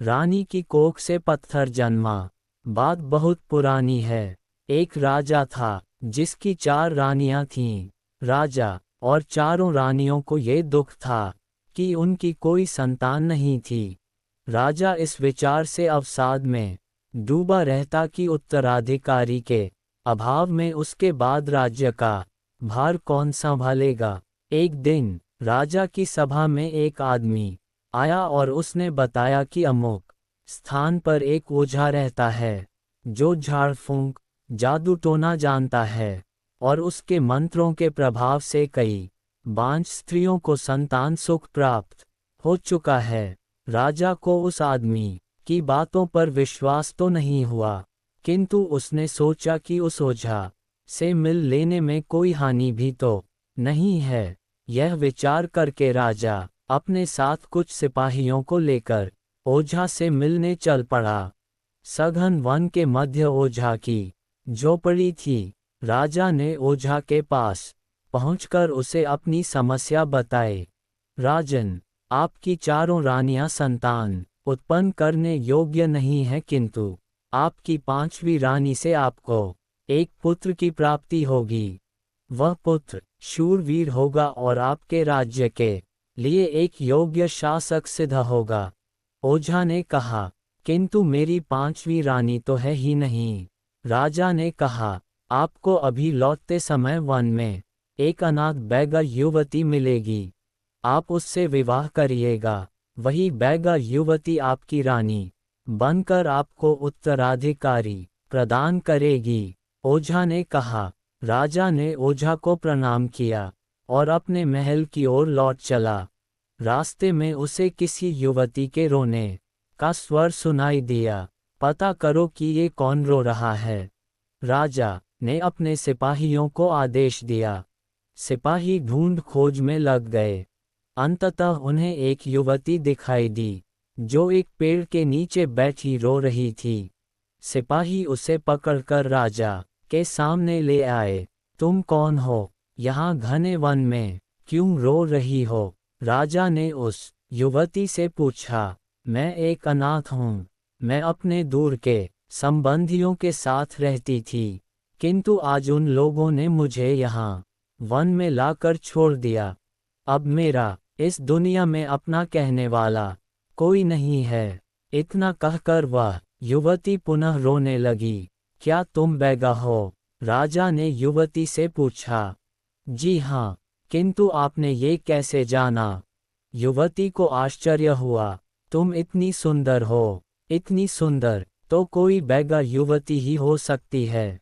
रानी की कोख से पत्थर जन्मा। बात बहुत पुरानी है। एक राजा था जिसकी 4 रानियां थीं। राजा और चारों रानियों को ये दुख था कि उनकी कोई संतान नहीं थी। राजा इस विचार से अवसाद में डूबा रहता कि उत्तराधिकारी के अभाव में उसके बाद राज्य का भार कौन संभालेगा। एक दिन राजा की सभा में एक आदमी आया और उसने बताया कि अमुक स्थान पर एक ओझा रहता है जो झाड़ फूंक जादू टोना जानता है और उसके मंत्रों के प्रभाव से कई बांझ स्त्रियों को संतान सुख प्राप्त हो चुका है। राजा को उस आदमी की बातों पर विश्वास तो नहीं हुआ, किंतु उसने सोचा कि उस ओझा से मिल लेने में कोई हानि भी तो नहीं है। यह विचार करके राजा अपने साथ कुछ सिपाहियों को लेकर ओझा से मिलने चल पड़ा। सघन वन के मध्य ओझा की झोपड़ी थी। राजा ने ओझा के पास पहुंचकर उसे अपनी समस्या बताई। राजन, आपकी चारों रानियां संतान उत्पन्न करने योग्य नहीं है, किंतु आपकी 5वीं रानी से आपको एक पुत्र की प्राप्ति होगी। वह पुत्र शूरवीर होगा और आपके राज्य के लिए एक योग्य शासक सिद्ध होगा। ओझा ने कहा, किंतु मेरी 5वीं रानी तो है ही नहीं। राजा ने कहा, आपको अभी लौटते समय वन में एक अनाथ बैगा युवती मिलेगी। आप उससे विवाह करिएगा। वही बैगा युवती आपकी रानी बनकर आपको उत्तराधिकारी प्रदान करेगी। ओझा ने कहा। राजा ने ओझा को प्रणाम किया और अपने महल की ओर लौट चला। रास्ते में उसे किसी युवती के रोने का स्वर सुनाई दिया। पता करो कि ये कौन रो रहा है। राजा ने अपने सिपाहियों को आदेश दिया। सिपाही ढूंढ खोज में लग गए। अंततः उन्हें एक युवती दिखाई दी जो एक पेड़ के नीचे बैठी रो रही थी। सिपाही उसे पकड़कर राजा के सामने ले आए। तुम कौन हो? यहाँ घने वन में क्यों रो रही हो? राजा ने उस युवती से पूछा। मैं एक अनाथ हूँ। मैं अपने दूर के संबंधियों के साथ रहती थी, किंतु आज उन लोगों ने मुझे यहाँ वन में लाकर छोड़ दिया। अब मेरा इस दुनिया में अपना कहने वाला कोई नहीं है। इतना कहकर वह युवती पुनः रोने लगी। क्या तुम बैगा हो? राजा ने युवती से पूछा। जी हाँ, किंतु आपने ये कैसे जाना? युवती को आश्चर्य हुआ। तुम इतनी सुंदर हो। इतनी सुंदर तो कोई बैगा युवती ही हो सकती है।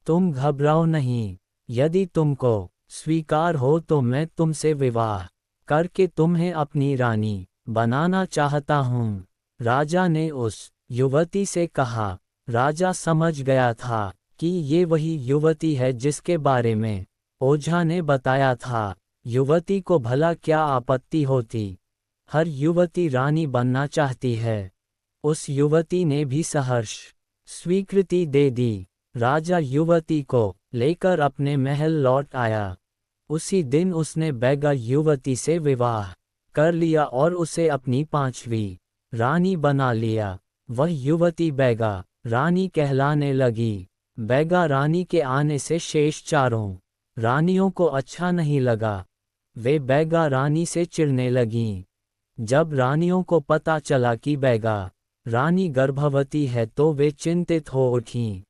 तुम घबराओ नहीं। यदि तुमको स्वीकार हो तो मैं तुमसे विवाह करके तुम्हें अपनी रानी बनाना चाहता हूँ। राजा ने उस युवती से कहा। राजा समझ गया था कि ये वही युवती है जिसके बारे में ओझा ने बताया था। युवती को भला क्या आपत्ति होती? हर युवती रानी बनना चाहती है। उस युवती ने भी सहर्ष स्वीकृति दे दी। राजा युवती को लेकर अपने महल लौट आया। उसी दिन उसने बैगा युवती से विवाह कर लिया और उसे अपनी 5वीं रानी बना लिया। वह युवती बैगा रानी कहलाने लगी। बैगा रानी के आने से शेष चारों रानियों को अच्छा नहीं लगा। वे बैगा रानी से चिढ़ने लगीं। जब रानियों को पता चला कि बैगा रानी गर्भवती है तो वे चिंतित हो उठीं।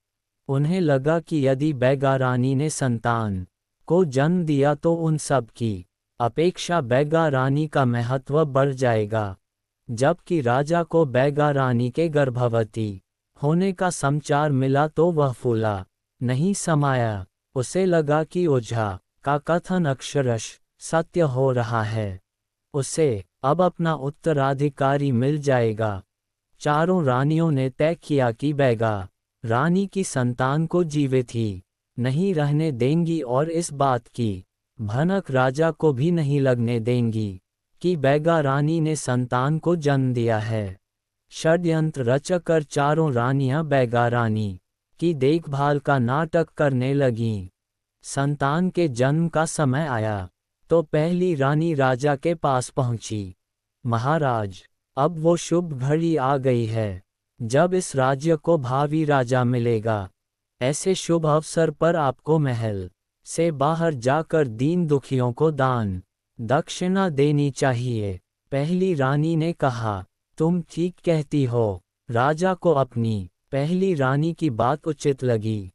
उन्हें लगा कि यदि बैगा रानी ने संतान को जन्म दिया तो उन सब की अपेक्षा बैगा रानी का महत्व बढ़ जाएगा। जबकि राजा को बैगा रानी के गर्भवती होने का समाचार मिला तो वह फूला नहीं समाया। उसे लगा कि ओझा का कथन अक्षरश सत्य हो रहा है। उसे अब अपना उत्तराधिकारी मिल जाएगा। चारों रानियों ने तय किया कि बैगा रानी की संतान को जीवित ही नहीं रहने देंगी और इस बात की भनक राजा को भी नहीं लगने देंगी कि बैगा रानी ने संतान को जन्म दिया है। षड्यंत्र रचकर चारों रानियां बैगा रानी की देखभाल का नाटक करने लगीं। संतान के जन्म का समय आया तो पहली रानी राजा के पास पहुंची। महाराज, अब वो शुभ घड़ी आ गई है जब इस राज्य को भावी राजा मिलेगा। ऐसे शुभ अवसर पर आपको महल से बाहर जाकर दीन दुखियों को दान दक्षिणा देनी चाहिए। पहली रानी ने कहा, तुम ठीक कहती हो। राजा को अपनी पहली रानी की बात उचित लगी।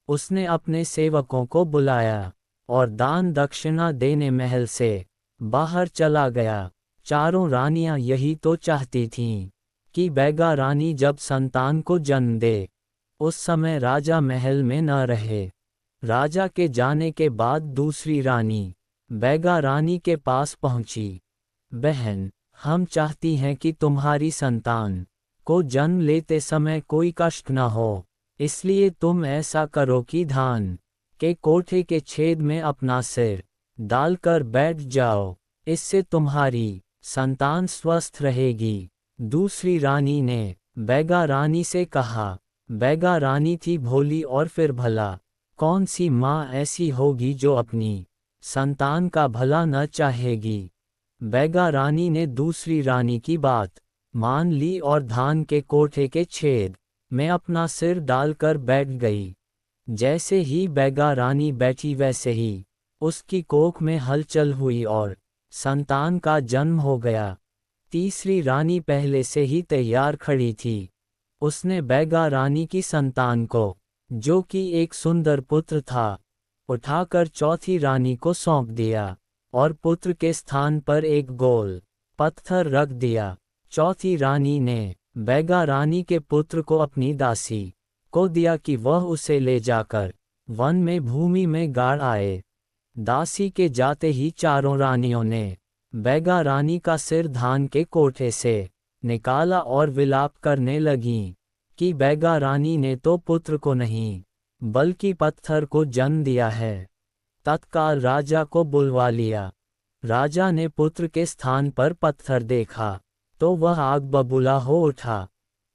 उसने अपने सेवकों को बुलाया और दान दक्षिणा देने महल से बाहर चला गया। चारों रानियां यही तो चाहती थीं कि बैगा रानी जब संतान को जन्म दे उस समय राजा महल में न रहे। राजा के जाने के बाद दूसरी रानी बैगा रानी के पास पहुंची। बहन, हम चाहती हैं कि तुम्हारी संतान को जन्म लेते समय कोई कष्ट न हो, इसलिए तुम ऐसा करो कि धान के कोठे के छेद में अपना सिर डालकर बैठ जाओ, इससे तुम्हारी संतान स्वस्थ रहेगी। दूसरी रानी ने बैगा रानी से कहा। बैगा रानी थी भोली और फिर भला कौन सी माँ ऐसी होगी जो अपनी संतान का भला न चाहेगी। बैगा रानी ने दूसरी रानी की बात मान ली और धान के कोठे के छेद में अपना सिर डालकर बैठ गई। जैसे ही बैगा रानी बैठी वैसे ही उसकी कोख में हलचल हुई और संतान का जन्म हो गया। तीसरी रानी पहले से ही तैयार खड़ी थी। उसने बैगा रानी की संतान को, जो कि एक सुंदर पुत्र था, उठाकर चौथी रानी को सौंप दिया और पुत्र के स्थान पर एक गोल पत्थर रख दिया। चौथी रानी ने बैगा रानी के पुत्र को अपनी दासी को दिया कि वह उसे ले जाकर वन में भूमि में गाड़ आए। दासी के जाते ही चारों रानियों ने बैगा रानी का सिर धान के कोठे से निकाला और विलाप करने लगीं कि बैगा रानी ने तो पुत्र को नहीं बल्कि पत्थर को जन्म दिया है। तत्काल राजा को बुलवा लिया। राजा ने पुत्र के स्थान पर पत्थर देखा तो वह आग बबूला हो उठा।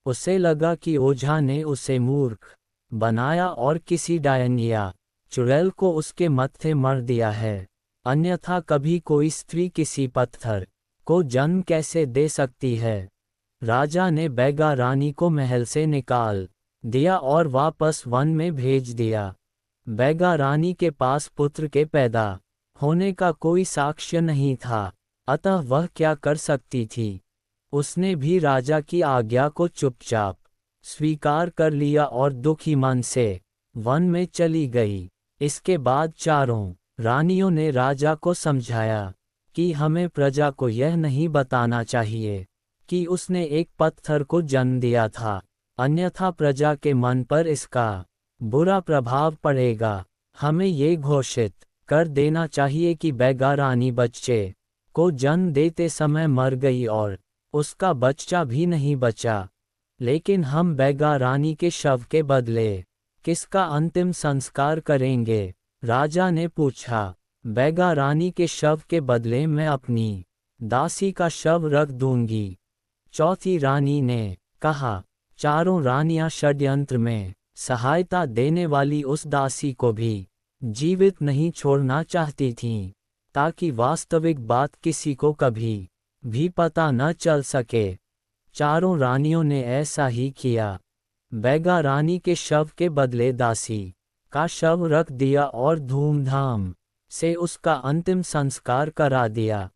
उसे लगा कि ओझा ने उसे मूर्ख बनाया और किसी डायन या चुड़ैल को उसके मत्थे मर दिया है, अन्यथा कभी कोई स्त्री किसी पत्थर को जन्म कैसे दे सकती है। राजा ने बैगा रानी को महल से निकाल दिया और वापस वन में भेज दिया। बैगा रानी के पास पुत्र के पैदा होने का कोई साक्ष्य नहीं था, अतः वह क्या कर सकती थी। उसने भी राजा की आज्ञा को चुपचाप स्वीकार कर लिया और दुखी मन से वन में चली गई। इसके बाद चारों रानियों ने राजा को समझाया कि हमें प्रजा को यह नहीं बताना चाहिए कि उसने एक पत्थर को जन्म दिया था, अन्यथा प्रजा के मन पर इसका बुरा प्रभाव पड़ेगा। हमें ये घोषित कर देना चाहिए कि बैगा रानी बच्चे को जन्म देते समय मर गई और उसका बच्चा भी नहीं बचा, लेकिन हम बैगा रानी के शव के बदले किसका अंतिम संस्कार करेंगे? राजा ने पूछा। बैगा रानी के शव के बदले मैं अपनी दासी का शव रख दूंगी, चौथी रानी ने कहा। चारों रानियां षड्यंत्र में सहायता देने वाली उस दासी को भी जीवित नहीं छोड़ना चाहती थीं, ताकि वास्तविक बात किसी को कभी भी पता न चल सके। चारों रानियों ने ऐसा ही किया। बैगा रानी के शव के बदले दासी का शव रख दिया और धूमधाम से उसका अंतिम संस्कार करा दिया।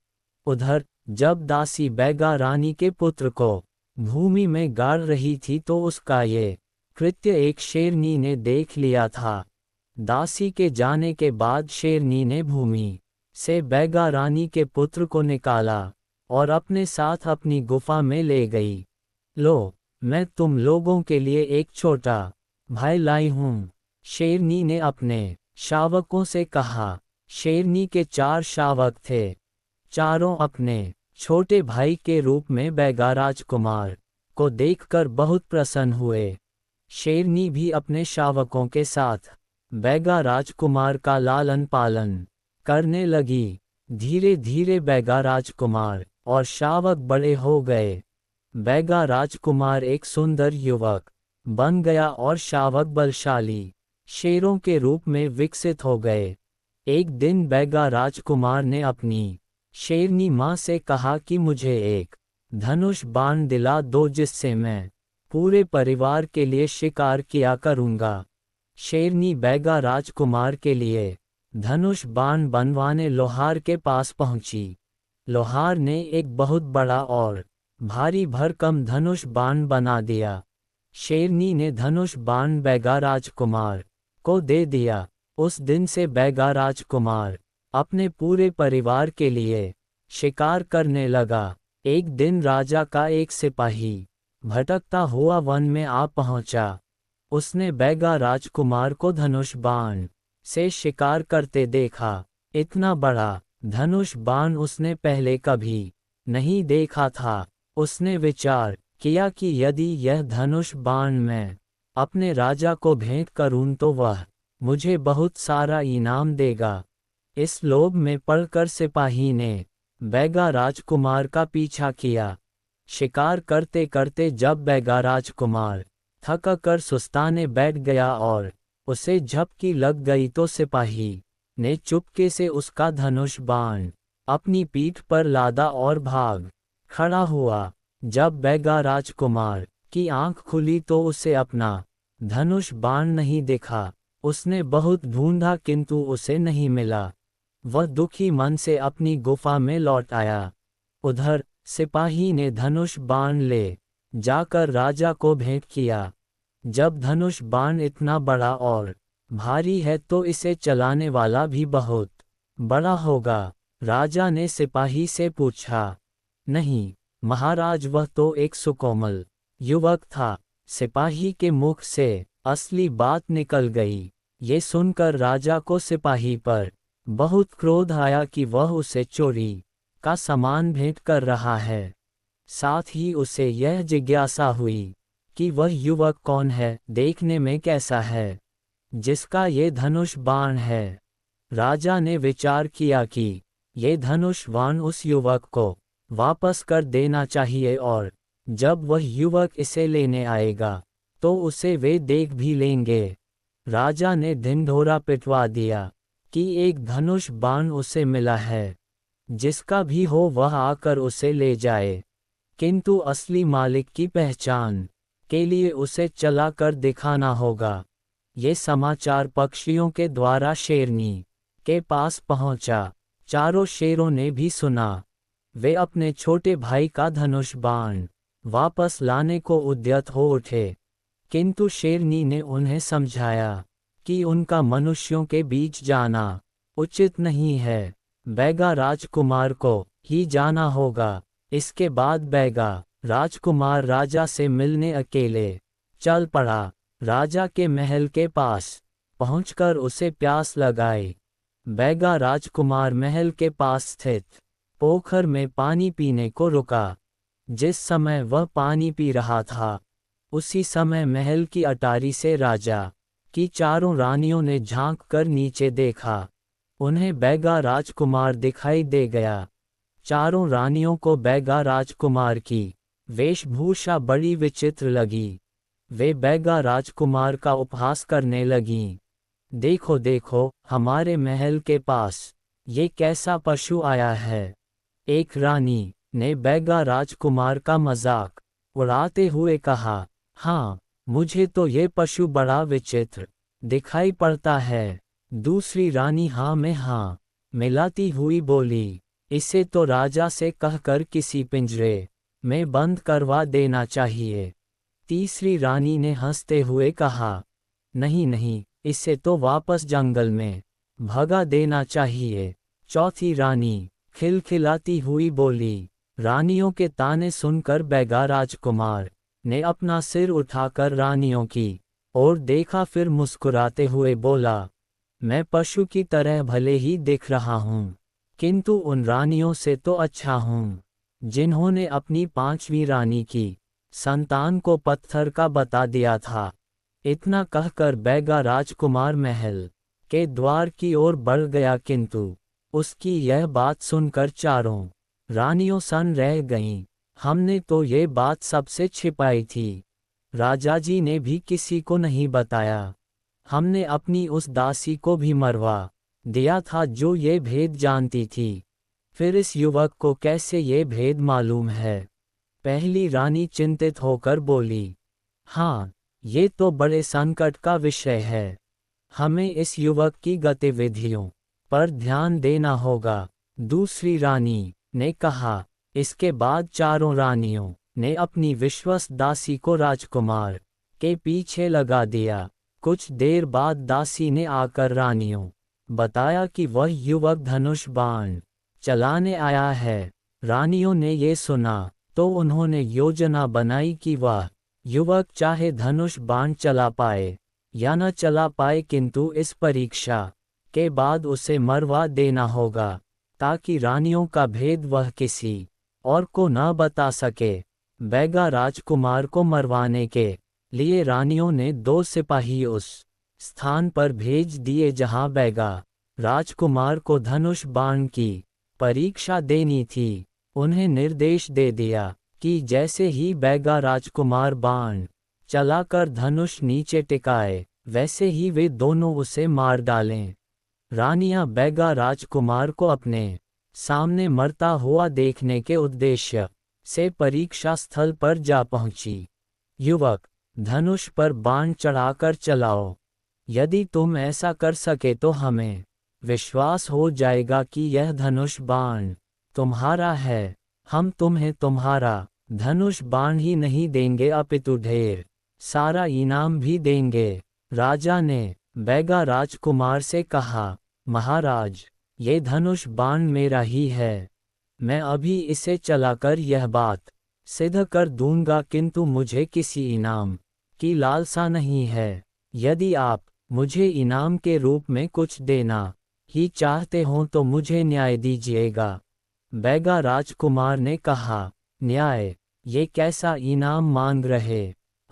उधर जब दासी बैगा रानी के पुत्र को भूमि में गाड़ रही थी तो उसका ये कृत्य एक शेरनी ने देख लिया था। दासी के जाने के बाद शेरनी ने भूमि से बैगा रानी के पुत्र को निकाला और अपने साथ अपनी गुफा में ले गई। लो, मैं तुम लोगों के लिए एक छोटा भाई लाई हूँ, शेरनी ने अपने शावकों से कहा। शेरनी के 4 शावक थे। चारों अपने छोटे भाई के रूप में बैगा राजकुमार को देखकर बहुत प्रसन्न हुए। शेरनी भी अपने शावकों के साथ बैगा राजकुमार का लालन पालन करने लगी। धीरे धीरे बैगा राजकुमार और शावक बड़े हो गए। बैगा राजकुमार एक सुंदर युवक बन गया और शावक बलशाली शेरों के रूप में विकसित हो गए। एक दिन बैगा राजकुमार ने अपनी शेरनी माँ से कहा कि मुझे एक धनुष बाण दिला दो जिससे मैं पूरे परिवार के लिए शिकार किया करूंगा। शेरनी बैगा राजकुमार के लिए धनुष बाण बनवाने लोहार के पास पहुंची। लोहार ने एक बहुत बड़ा और भारी भरकम धनुष बाण बना दिया। शेरनी ने धनुष बाण बैगा राजकुमार को दे दिया। उस दिन से बैगा राजकुमार अपने पूरे परिवार के लिए शिकार करने लगा। एक दिन राजा का एक सिपाही भटकता हुआ वन में आ पहुंचा। उसने बैगा राजकुमार को धनुष बाण से शिकार करते देखा। इतना बड़ा धनुष बाण उसने पहले कभी नहीं देखा था। उसने विचार किया कि यदि यह धनुष बाण मैं अपने राजा को भेंट करूं तो वह मुझे बहुत सारा इनाम देगा। इस लोभ में पड़कर सिपाही ने बैगा राजकुमार का पीछा किया। शिकार करते करते जब बैगा राजकुमार थक कर सुस्ताने बैठ गया और उसे झपकी लग गई तो सिपाही ने चुपके से उसका धनुष बाण अपनी पीठ पर लादा और भाग खड़ा हुआ। जब बैगा राजकुमार की आंख खुली तो उसे अपना धनुष बाण नहीं दिखा। उसने बहुत ढूंढा किंतु उसे नहीं मिला। वह दुखी मन से अपनी गुफा में लौट आया। उधर सिपाही ने धनुष बाण ले जाकर राजा को भेंट किया। जब धनुष बाण इतना बड़ा और भारी है तो इसे चलाने वाला भी बहुत बड़ा होगा। राजा ने सिपाही से पूछा। नहीं महाराज, वह तो एक सुकोमल युवक था। सिपाही के मुख से असली बात निकल गई। ये सुनकर राजा को सिपाही पर बहुत क्रोध आया कि वह उसे चोरी का सामान भेंट कर रहा है। साथ ही उसे यह जिज्ञासा हुई कि वह युवक कौन है, देखने में कैसा है, जिसका ये धनुष बाण है। राजा ने विचार किया कि ये धनुष बाण उस युवक को वापस कर देना चाहिए और जब वह युवक इसे लेने आएगा तो उसे वे देख भी लेंगे। राजा ने ढिंढोरा पिटवा दिया कि एक धनुष बाण उसे मिला है, जिसका भी हो वह आकर उसे ले जाए, किंतु असली मालिक की पहचान के लिए उसे चलाकर दिखाना होगा। ये समाचार पक्षियों के द्वारा शेरनी के पास पहुंचा। चारों शेरों ने भी सुना। वे अपने छोटे भाई का धनुष बाण वापस लाने को उद्यत हो उठे, किंतु शेरनी ने उन्हें समझाया कि उनका मनुष्यों के बीच जाना उचित नहीं है। बैगा राजकुमार को ही जाना होगा। इसके बाद बैगा राजकुमार राजा से मिलने अकेले चल पड़ा। राजा के महल के पास पहुंचकर उसे प्यास लगाई। बैगा राजकुमार महल के पास स्थित पोखर में पानी पीने को रुका। जिस समय वह पानी पी रहा था उसी समय महल की अटारी से राजा की चारों रानियों ने झांक कर नीचे देखा। उन्हें बैगा राजकुमार दिखाई दे गया। चारों रानियों को बैगा राजकुमार की वेशभूषा बड़ी विचित्र लगी। वे बैगा राजकुमार का उपहास करने लगीं। देखो देखो, हमारे महल के पास ये कैसा पशु आया है। एक रानी ने बैगा राजकुमार का मजाक उड़ाते हुए कहा। हाँ, मुझे तो ये पशु बड़ा विचित्र दिखाई पड़ता है। दूसरी रानी हाँ में हाँ मिलाती हुई बोली। इसे तो राजा से कहकर किसी पिंजरे में बंद करवा देना चाहिए। तीसरी रानी ने हंसते हुए कहा। नहीं नहीं, इसे तो वापस जंगल में भगा देना चाहिए। चौथी रानी खिलखिलाती हुई बोली। रानियों के ताने सुनकर बैगा राजकुमार ने अपना सिर उठाकर रानियों की ओर देखा, फिर मुस्कुराते हुए बोला, मैं पशु की तरह भले ही दिख रहा हूँ, किंतु उन रानियों से तो अच्छा हूँ जिन्होंने अपनी पांचवी रानी की संतान को पत्थर का बता दिया था। इतना कहकर बैगा राजकुमार महल के द्वार की ओर बढ़ गया, किंतु उसकी यह बात सुनकर चारों रानियों सन रह गईं। हमने तो ये बात सबसे छिपाई थी। राजा जी ने भी किसी को नहीं बताया। हमने अपनी उस दासी को भी मरवा दिया था जो ये भेद जानती थी। फिर इस युवक को कैसे ये भेद मालूम है? पहली रानी चिंतित होकर बोली, हाँ, ये तो बड़े संकट का विषय है। हमें इस युवक की गतिविधियों पर ध्यान देना होगा। दूसरी रानी ने कहा। इसके बाद चारों रानियों ने अपनी विश्वस्त दासी को राजकुमार के पीछे लगा दिया। कुछ देर बाद दासी ने आकर रानियों बताया कि वह युवक धनुष बाण चलाने आया है। रानियों ने ये सुना तो उन्होंने योजना बनाई कि वह युवक चाहे धनुष बाण चला पाए या न चला पाए, किंतु इस परीक्षा के बाद उसे मरवा देना होगा ताकि रानियों का भेद वह किसी और को न बता सके। बैगा राजकुमार को मरवाने के लिए रानियों ने 2 सिपाही उस स्थान पर भेज दिए जहां बैगा राजकुमार को धनुष बाण की परीक्षा देनी थी। उन्हें निर्देश दे दिया कि जैसे ही बैगा राजकुमार बाण चलाकर धनुष नीचे टिकाए, वैसे ही वे दोनों उसे मार डालें। रानियां बैगा राजकुमार को अपने सामने मरता हुआ देखने के उद्देश्य से परीक्षा स्थल पर जा पहुंची। युवक, धनुष पर बाण चढ़ाकर चलाओ। यदि तुम ऐसा कर सके तो हमें विश्वास हो जाएगा कि यह धनुष बाण तुम्हारा है। हम तुम्हें तुम्हारा धनुष बाण ही नहीं देंगे अपितु ढेर सारा इनाम भी देंगे। राजा ने बैगा राजकुमार से कहा, महाराज, ये धनुष बाण मेरा ही है। मैं अभी इसे चलाकर यह बात सिद्ध कर दूंगा, किंतु मुझे किसी इनाम की लालसा नहीं है। यदि आप मुझे इनाम के रूप में कुछ देना ही चाहते हो तो मुझे न्याय दीजिएगा। बैगा राजकुमार ने कहा, न्याय? ये कैसा इनाम मांग रहे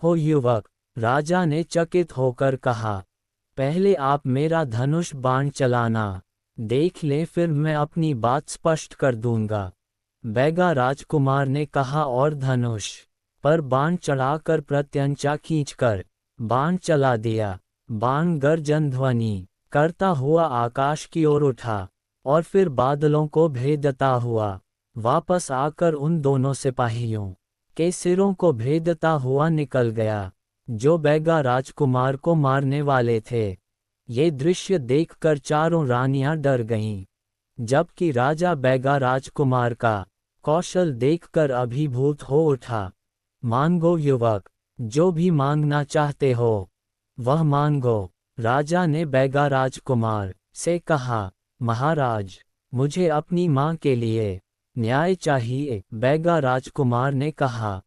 हो युवक? राजा ने चकित होकर कहा, पहले आप मेरा धनुष बाण चलाना देख लें, फिर मैं अपनी बात स्पष्ट कर दूंगा। बैगा राजकुमार ने कहा और धनुष पर बाण चढ़ाकर प्रत्यंचा खींचकर बाण चला दिया। बाण गर्जन ध्वनि करता हुआ आकाश की ओर उठा और फिर बादलों को भेदता हुआ वापस आकर उन दोनों सिपाहियों के सिरों को भेदता हुआ निकल गया जो बैगा राजकुमार को मारने वाले थे। ये दृश्य देखकर चारों रानियां डर गईं, जबकि राजा बैगा राजकुमार का कौशल देखकर अभिभूत हो उठा। मांगो युवक, जो भी मांगना चाहते हो वह मांगो। राजा ने बैगा राजकुमार से कहा, महाराज, मुझे अपनी मां के लिए न्याय चाहिए। बैगा राजकुमार ने कहा,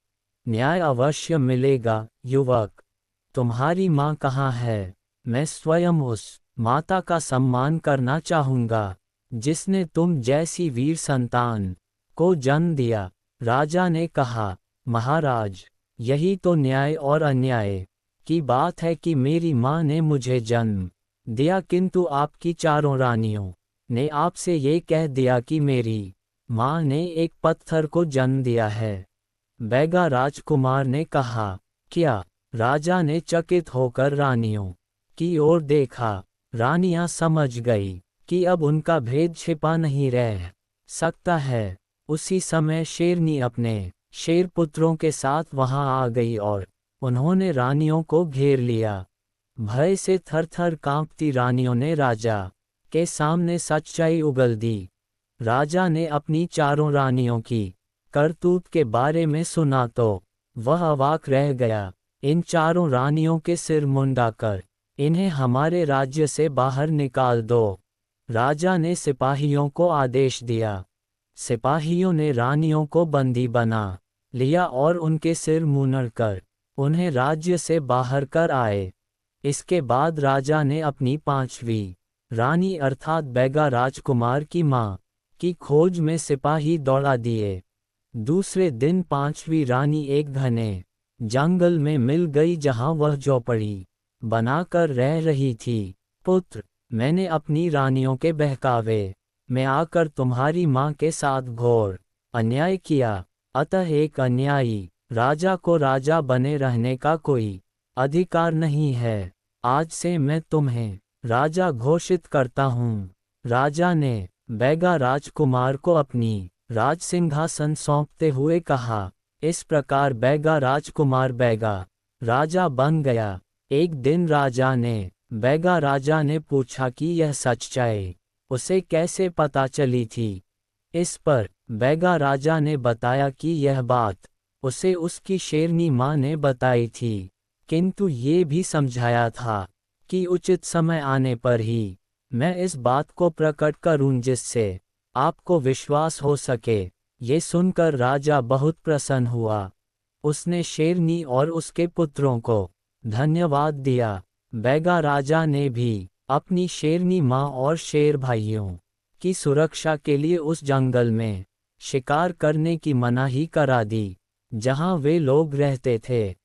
न्याय अवश्य मिलेगा युवक। तुम्हारी मां कहाँ है? मैं स्वयं उस माता का सम्मान करना चाहूंगा जिसने तुम जैसी वीर संतान को जन्म दिया। राजा ने कहा, महाराज, यही तो न्याय और अन्याय की बात है कि मेरी मां ने मुझे जन्म दिया, किंतु आपकी चारों रानियों ने आपसे ये कह दिया कि मेरी मां ने एक पत्थर को जन्म दिया है। बैगा राजकुमार ने कहा, क्या? राजा ने चकित होकर रानियों की ओर देखा। रानियां समझ गई कि अब उनका भेद छिपा नहीं रह सकता है। उसी समय शेरनी अपने शेरपुत्रों के साथ वहां आ गई और उन्होंने रानियों को घेर लिया। भय से थर-थर कांपती रानियों ने राजा के सामने सच्चाई उगल दी। राजा ने अपनी चारों रानियों की करतूत के बारे में सुना तो वह अवाक रह गया। इन चारों रानियों के सिर मुंडाकर इन्हें हमारे राज्य से बाहर निकाल दो। राजा ने सिपाहियों को आदेश दिया। सिपाहियों ने रानियों को बंदी बना लिया और उनके सिर मुंडकर उन्हें राज्य से बाहर कर आए। इसके बाद राजा ने अपनी 5वीं रानी अर्थात बैगा राजकुमार की मां की खोज में सिपाही दौड़ा दिए। दूसरे दिन 5वीं रानी एक घने जंगल में मिल गई जहां वह झोपड़ी बनाकर रह रही थी। पुत्र, मैंने अपनी रानियों के बहकावे में आकर तुम्हारी मां के साथ घोर अन्याय किया, अतः एक अन्यायी राजा को राजा बने रहने का कोई अधिकार नहीं है। आज से मैं तुम्हें राजा घोषित करता हूँ। राजा ने बैगा राजकुमार को अपनी राजसिंहासन सौंपते हुए कहा, इस प्रकार बैगा राजकुमार बैगा राजा बन गया। एक दिन बैगा राजा ने पूछा कि यह सच्चाई उसे कैसे पता चली थी। इस पर बैगा राजा ने बताया कि यह बात उसे उसकी शेरनी माँ ने बताई थी, किंतु ये भी समझाया था कि उचित समय आने पर ही मैं इस बात को प्रकट करूं जिससे आपको विश्वास हो सके। ये सुनकर राजा बहुत प्रसन्न हुआ। उसने शेरनी और उसके पुत्रों को धन्यवाद दिया। बैगा राजा ने भी अपनी शेरनी माँ और शेर भाइयों की सुरक्षा के लिए उस जंगल में शिकार करने की मनाही करा दी जहां वे लोग रहते थे।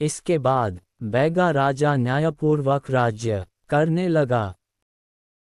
इसके बाद बैगा राजा न्यायपूर्वक राज्य करने लगा।